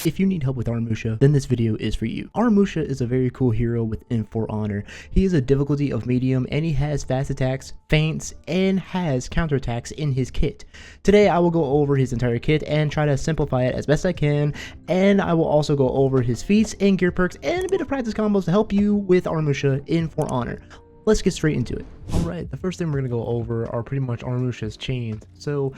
If you need help with Aramusha, then this video is for you. Aramusha is a very cool hero within For Honor. He is a difficulty of medium and he has fast attacks, feints, and has counterattacks in his kit. Today I will go over his entire kit and try to simplify it as best I can, and I will also go over his feats and gear perks and a bit of practice combos to help you with Aramusha in For Honor. Let's get straight into it. Alright, the first thing we're going to go over are pretty much Aramusha's chains. So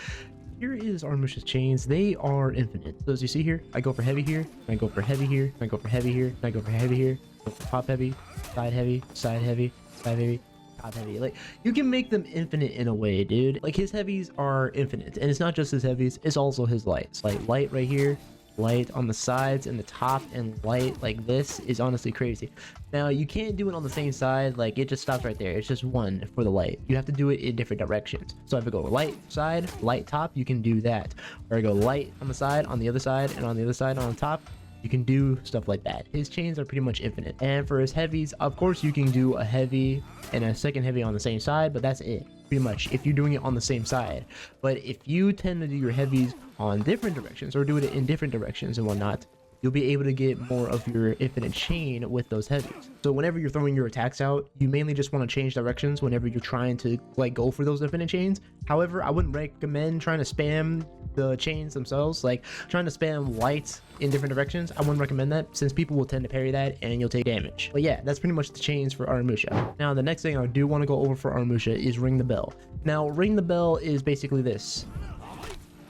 here is Aramusha's chains. They are infinite. So as you see here, I go for heavy here, and I go for heavy here, and I go for heavy here, and I go for heavy here, go for top heavy, side heavy, side heavy, side heavy, top heavy. Like, you can make them infinite in a way, dude. Like, his heavies are infinite, and it's not just his heavies, it's also his lights. Like, light right here, light on the sides and the top, and light like this is honestly crazy. Now you can't do it on the same side, like it just stops right there. It's just one for the light. You have to do it in different directions. So if I go light side, light top, you can do that. Or I go light on the side, on the other side, and on the other side on the top, you can do stuff like that. His chains are pretty much infinite. And for his heavies, of course you can do a heavy and a second heavy on the same side, but that's it pretty much if you're doing it on the same side. But if you tend to do your heavies on different directions or do it in different directions and whatnot, you'll be able to get more of your infinite chain with those heavies. So whenever you're throwing your attacks out, you mainly just want to change directions whenever you're trying to like go for those infinite chains. However, I wouldn't recommend trying to spam the chains themselves, like trying to spam lights in different directions. I wouldn't recommend that since people will tend to parry that and you'll take damage. But yeah, that's pretty much the chains for Aramusha. Now the next thing I do want to go over for Aramusha is ring the bell. Now ring the bell is basically this.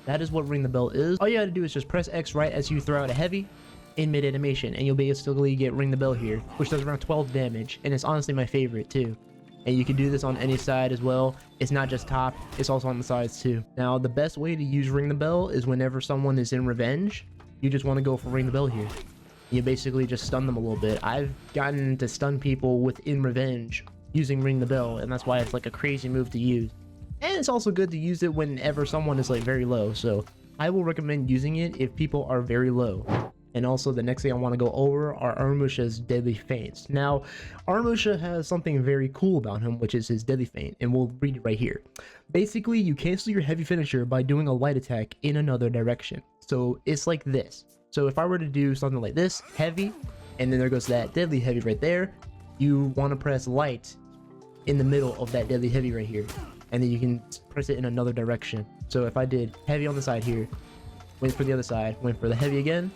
That is what ring the bell is. All you gotta do is just press X right as you throw out a heavy in mid animation, and you'll basically get ring the bell here, which does around 12 damage, and it's honestly my favorite too. And you can do this on any side as well. It's not just top, it's also on the sides too. Now the best way to use ring the bell is whenever someone is in revenge, you just want to go for ring the bell here. You basically just stun them a little bit. I've gotten to stun people within revenge using ring the bell, and that's why it's like a crazy move to use. And it's also good to use it whenever someone is like very low, so I will recommend using it if people are very low. And also the next thing I want to go over are Aramusha's deadly feints. Now Aramusha has something very cool about him, which is his deadly feint, and we'll read it right here. Basically, you cancel your heavy finisher by doing a light attack in another direction. So it's like this. So if I were to do something like this, heavy, and then there goes that deadly heavy right there, you want to press light in the middle of that deadly heavy right here, and then you can press it in another direction. So if I did heavy on the side here, went for the other side, went for the heavy again,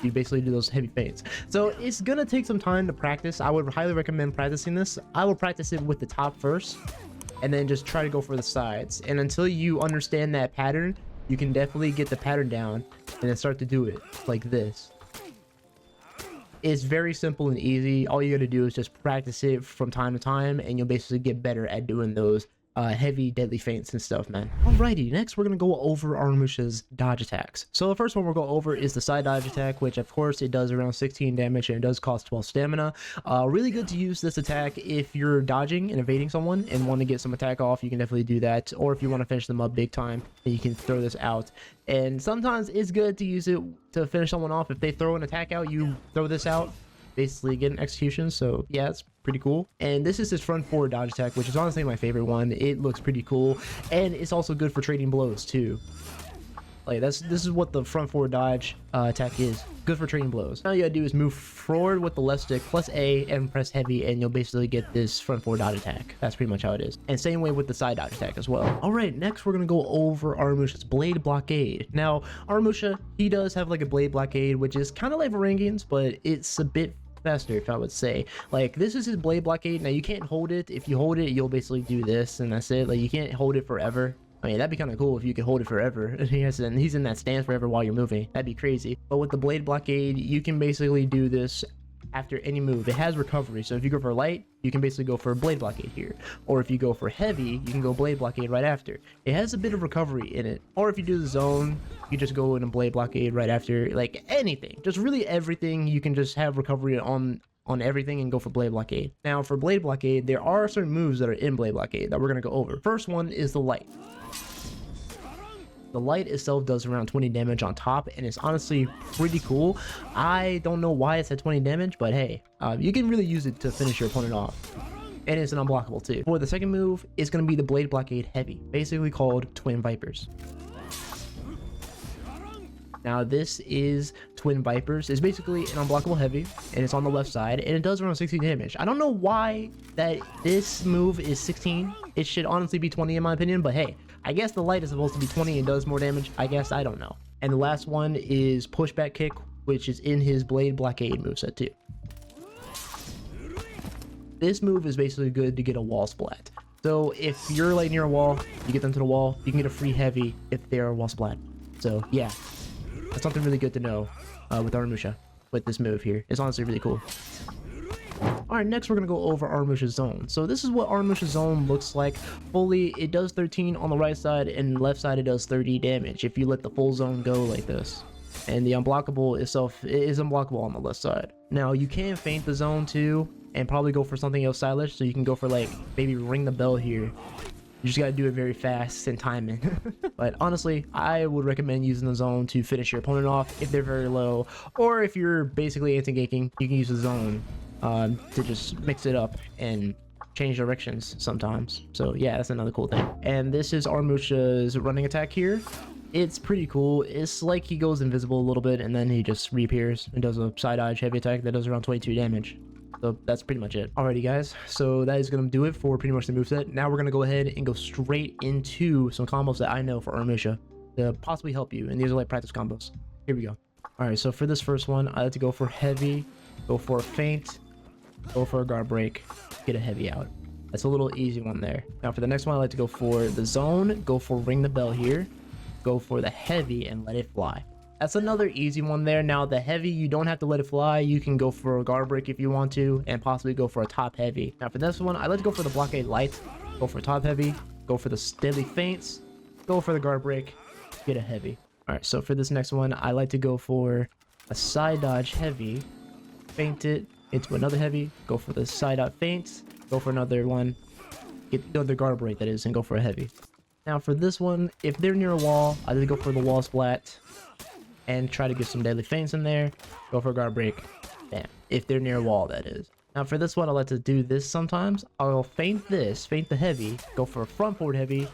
you basically do those heavy feints. So it's gonna take some time to practice. I would highly recommend practicing this. I will practice it with the top first and then just try to go for the sides, and until you understand that pattern, you can definitely get the pattern down and then start to do it like this. It's very simple and easy. All you gotta do is just practice it from time to time, and you'll basically get better at doing those heavy deadly feints and stuff, man. Alrighty, next we're gonna go over Aramusha's dodge attacks. So the first one we'll go over is the side dodge attack, which of course it does around 16 damage and it does cost 12 stamina. Really good to use this attack if you're dodging and evading someone and want to get some attack off. You can definitely do that, or if you want to finish them up big time, then you can throw this out. And sometimes it's good to use it to finish someone off. If they throw an attack out, you throw this out, basically get an execution. So yeah, it's pretty cool. And this is his front forward dodge attack, which is honestly my favorite one. It looks pretty cool, and it's also good for trading blows too. Like this is what the front forward dodge attack is. Good for trading blows. All you gotta do is move forward with the left stick plus A and press heavy, and you'll basically get this front forward dodge attack. That's pretty much how it is. And same way with the side dodge attack as well. Alright, next we're gonna go over Aramusha's blade blockade. Now Aramusha, he does have like a blade blockade, which is kind of like Varangian's, but it's a bit faster, if I would say. Like, this is his blade blockade. Now you can't hold it. If you hold it, you'll basically do this and that's it. Like, you can't hold it forever. I mean, that'd be kind of cool if you could hold it forever. Yes, and he's in that stance forever while you're moving. That'd be crazy. But with the blade blockade, you can basically do this after any move. It has recovery, so if you go for light, you can basically go for blade blockade here, or if you go for heavy, you can go blade blockade right after. It has a bit of recovery in it. Or if you do the zone, you just go in a blade blockade right after. Like, anything, just really everything, you can just have recovery on everything and go for blade blockade. Now for blade blockade, there are certain moves that are in blade blockade that we're going to go over. First one is the light. The light itself does around 20 damage on top, and it's honestly pretty cool. I don't know why it's at 20 damage, but hey, you can really use it to finish your opponent off. And it's an unblockable too. For the second move, it's going to be the blade blockade heavy, basically called Twin Vipers. Now this is Twin Vipers. It's basically an unblockable heavy, and it's on the left side, and it does around 16 damage. I don't know why that this move is 16. It should honestly be 20 in my opinion, but hey, I guess the light is supposed to be 20 and does more damage. I guess, I don't know. And the last one is Pushback Kick, which is in his Blade Blockade moveset too. This move is basically good to get a wall splat. So if you're like near a wall, you get them to the wall, you can get a free heavy if they are wall splat. So yeah, that's something really good to know with Aramusha, with this move here. It's honestly really cool. Alright, next we're going to go over Aramusha's zone. So this is what Aramusha's zone looks like. Fully, it does 13 on the right side, and left side it does 30 damage if you let the full zone go like this. And the unblockable itself is unblockable on the left side. Now you can feint the zone too, and probably go for something else stylish. So you can go for like maybe ring the bell here. You just gotta do it very fast and timing. But honestly, I would recommend using the zone to finish your opponent off if they're very low, or if you're basically anti-ganking, you can use the zone to just mix it up and change directions sometimes. So yeah, that's another cool thing. And this is Aramusha's running attack here. It's pretty cool. It's like he goes invisible a little bit, and then he just reappears and does a side dodge heavy attack that does around 22 damage. So that's pretty much it. Alrighty guys, so that is going to do it for pretty much the moveset. Now we're going to go ahead and go straight into some combos that I know for Aramusha to possibly help you, and these are like practice combos. Here we go. Alright, so for this first one, I like to go for heavy, go for a feint, go for a guard break, get a heavy out. That's a little easy one there. Now for the next one, I like to go for the zone, go for ring the bell here, go for the heavy and let it fly. That's another easy one there. Now the heavy, you don't have to let it fly. You can go for a guard break if you want to, and possibly go for a top heavy. Now for this one, I like to go for the blockade light, go for top heavy, go for the deadly feints, go for the guard break, get a heavy. All right, so for this next one, I like to go for a side dodge heavy, feint it into another heavy, go for the side dodge feint, go for another one, get another guard break that is, and go for a heavy. Now for this one, if they're near a wall, I like to go for the wall splat and try to get some deadly feints in there, go for a guard break, bam, if they're near a wall, that is. Now for this one, I like to do this sometimes. I'll feint this, feint the heavy, go for a front forward heavy,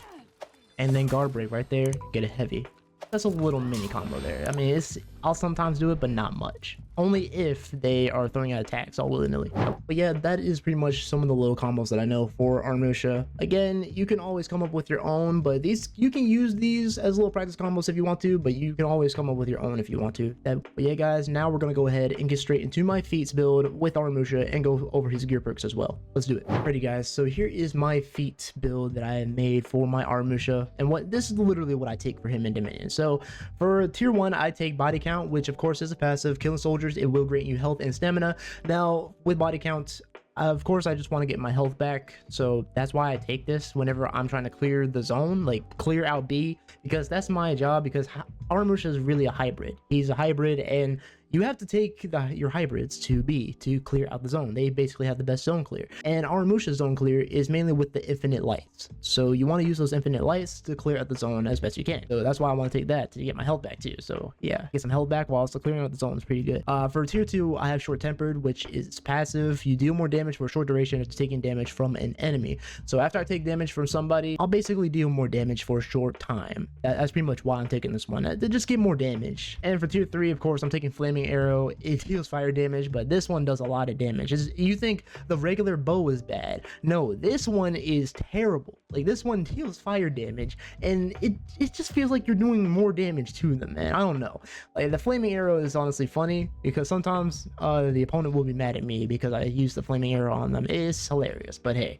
and then guard break right there, get a heavy. That's a little mini combo there. I mean, I'll sometimes do it, but not much. Only if they are throwing out attacks all willy-nilly. But yeah, that is pretty much some of the little combos that I know for Aramusha. Again, you can always come up with your own, but you can use these as little practice combos if you want to, but you can always come up with your own if you want to. But yeah, guys, now we're going to go ahead and get straight into my feats build with Aramusha and go over his gear perks as well. Let's do it. Alrighty, guys, so here is my feats build that I made for my Aramusha, and this is literally what I take for him in Dominion. So for tier 1, I take body count, which of course is a passive. Killing soldiers, it will grant you health and stamina. Now with body count, of course I just want to get my health back, so that's why I take this whenever I'm trying to clear the zone, like clear out B, because that's my job. Because Aramusha is really a hybrid. He's a hybrid, and you have to take your hybrids to B to clear out the zone. They basically have the best zone clear, and Aramusha's zone clear is mainly with the infinite lights. So you want to use those infinite lights to clear out the zone as best you can. So that's why I want to take that to get my health back too. So yeah, get some health back while still clearing out the zone is pretty good. For tier 2, I have short tempered, which is passive. You deal more damage for a short duration after taking damage from an enemy. So after I take damage from somebody, I'll basically deal more damage for a short time. That's pretty much why I'm taking this one, to just get more damage. And for tier 3, of course, I'm taking flaming arrow. It deals fire damage, but this one does a lot of damage. You think the regular bow is bad? No, this one is terrible. Like, this one deals fire damage, and it just feels like you're doing more damage to them, man. I don't know. Like, the flaming arrow is honestly funny because sometimes the opponent will be mad at me because I use the flaming arrow on them. It's hilarious, but hey,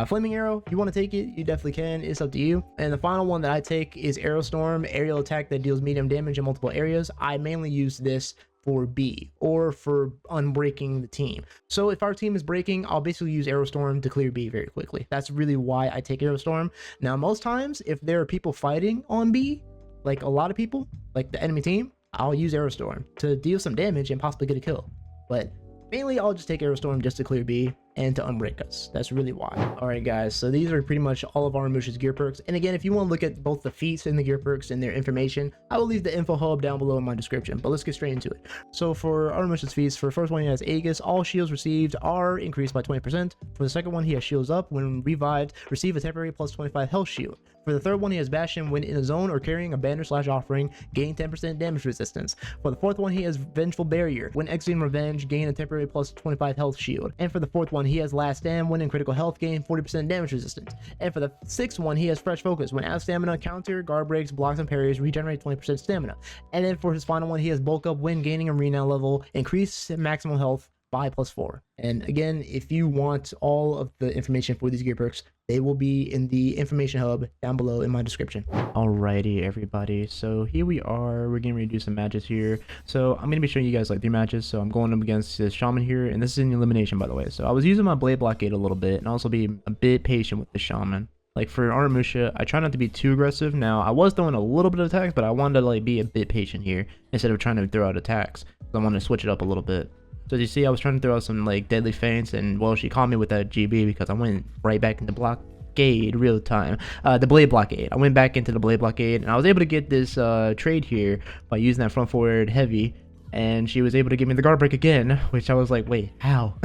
flaming arrow, if you want to take it, you definitely can. It's up to you. And the final one that I take is arrow storm, aerial attack that deals medium damage in multiple areas. I mainly use this for B or for unbreaking the team. So if our team is breaking, I'll basically use Aerostorm to clear B very quickly. That's really why I take Aerostorm. Now, most times, if there are people fighting on B, like a lot of people, like the enemy team, I'll use Aerostorm to deal some damage and possibly get a kill. But mainly, I'll just take Aerostorm just to clear B and to unbreak us. That's really why. All right, guys, so these are pretty much all of Aramusha's gear perks. And again, if you want to look at both the feats and the gear perks and their information, I will leave the info hub down below in my description. But let's get straight into it. So for Aramusha's feats, for the first one, he has Aegis. All shields received are increased by 20%. For the second one, he has shields up. When revived, receive a temporary plus 25 health shield. For the third one, he has Bastion. When in a zone or carrying a banner / offering, gain 10% damage resistance. For the fourth one, he has Vengeful Barrier. When exiting revenge, gain a temporary plus 25 health shield. And for the fourth one, he has Last Stand. When in critical health, gain 40% damage resistance. And for the sixth one, he has Fresh Focus. When out of stamina, counter, guard breaks, blocks, and parries, regenerate 20% stamina. And then for his final one, he has Bulk Up. When gaining a renown level, increase maximum health by +4. And again, if you want all of the information for these gear perks, they will be in the information hub down below in my description. Alrighty, everybody, so here we are. We're getting ready to do some matches here. So I'm going to be showing you guys like 3 matches. So I'm going up against this shaman here, and this is in elimination, by the way. So I was using my blade blockade a little bit and also be a bit patient with the shaman. Like for Aramusha, I try not to be too aggressive. Now I was throwing a little bit of attacks, but I wanted to like be a bit patient here instead of trying to throw out attacks. So I wanted to switch it up a little bit. So as you see, I was trying to throw out some like deadly feints, and well, she caught me with that GB because I went right back into blockade real time. The blade blockade. I went back into the blade blockade, and I was able to get this trade here by using that front forward heavy, and she was able to give me the guard break again, which I was like, wait, how?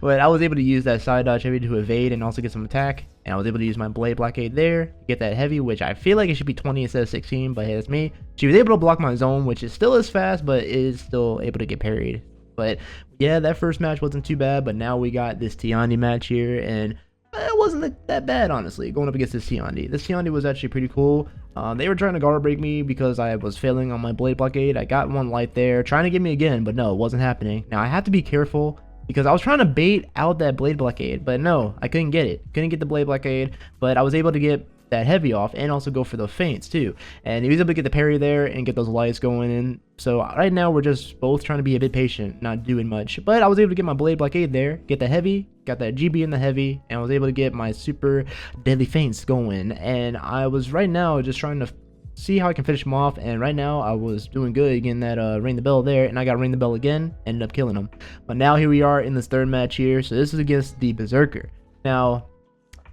But I was able to use that side dodge heavy to evade and also get some attack, and I was able to use my blade blockade there to get that heavy, which I feel like it should be 20 instead of 16, but hey, that's me. She was able to block my zone, which is still as fast, but is still able to get parried. But yeah, that first match wasn't too bad, but now we got this Tiandi match here, and it wasn't that bad, honestly, going up against this Tiandi. This Tiandi was actually pretty cool. They were trying to guard break me because I was failing on my blade blockade. I got one light there, trying to get me again, but no, it wasn't happening. Now I have to be careful because I was trying to bait out that blade blockade, but no, I couldn't get it. Couldn't get the blade blockade, but I was able to get that heavy off and also go for the feints too, and he was able to get the parry there and get those lights going in. So right now we're just both trying to be a bit patient, not doing much, but I was able to get my blade blockade there, get the heavy, got that GB in the heavy, and I was able to get my super deadly feints going, and I was right now just trying to see how I can finish him off. And right now I was doing good getting that ring the bell there, and I got ring the bell again, ended up killing him. But now here we are in this third match here. So this is against the Berserker. Now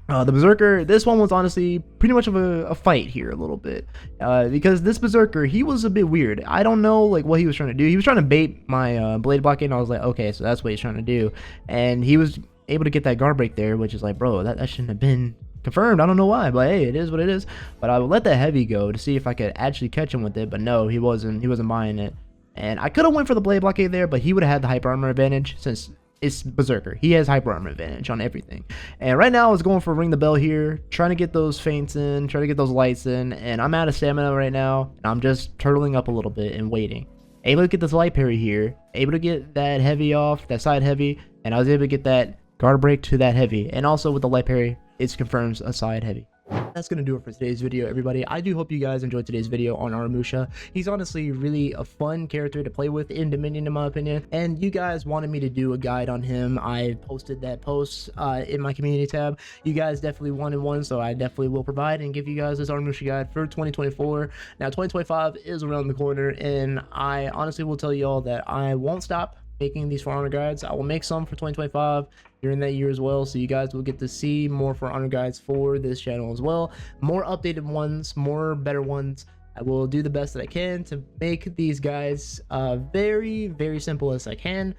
the Berserker, this one was honestly pretty much of a fight here a little bit, because this Berserker, he was a bit weird. I don't know like what he was trying to do. He was trying to bait my blade blockade, and I was like, okay, so that's what he's trying to do. And he was able to get that guard break there, which is like, bro, that shouldn't have been confirmed. I don't know why, but hey, it is what it is. But I would let that heavy go to see if I could actually catch him with it, but no, he wasn't buying it. And I could have went for the blade blockade there, but he would have had the hyper armor advantage since it's Berserker. He has hyper armor advantage on everything. And right now I was going for ring the bell here, trying to get those feints in, trying to get those lights in, and I'm out of stamina right now, and I'm just turtling up a little bit and waiting. Able to get this light parry here, able to get that heavy off, that side heavy, and I was able to get that guard break to that heavy, and also with the light parry, it confirms a side heavy. That's gonna do it for today's video, everybody. I do hope you guys enjoyed today's video on Aramusha. He's honestly really a fun character to play with in Dominion, in my opinion, and you guys wanted me to do a guide on him. I posted that post in my community tab. You guys definitely wanted one, so I definitely will provide and give you guys this Aramusha guide for 2024. Now 2025 is around the corner, and I honestly will tell you all that I won't stop making these For Honor guides. I will make some for 2025 during that year as well, so you guys will get to see more For Honor guides for this channel as well, more updated ones, more better ones. I will do the best that I can to make these guides very simple as I can,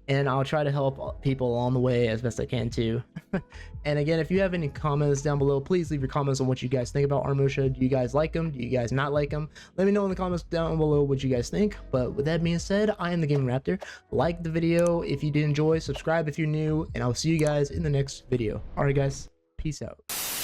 and I'll try to help people along the way as best I can too. And again, if you have any comments down below, please leave your comments on what you guys think about Aramusha. Do you guys like him? Do you guys not like him? Let me know in the comments down below what you guys think. But with that being said, I am TheGamingRaptor. Like the video if you did enjoy, subscribe if you're new, and I'll see you guys in the next video. Alright guys, peace out.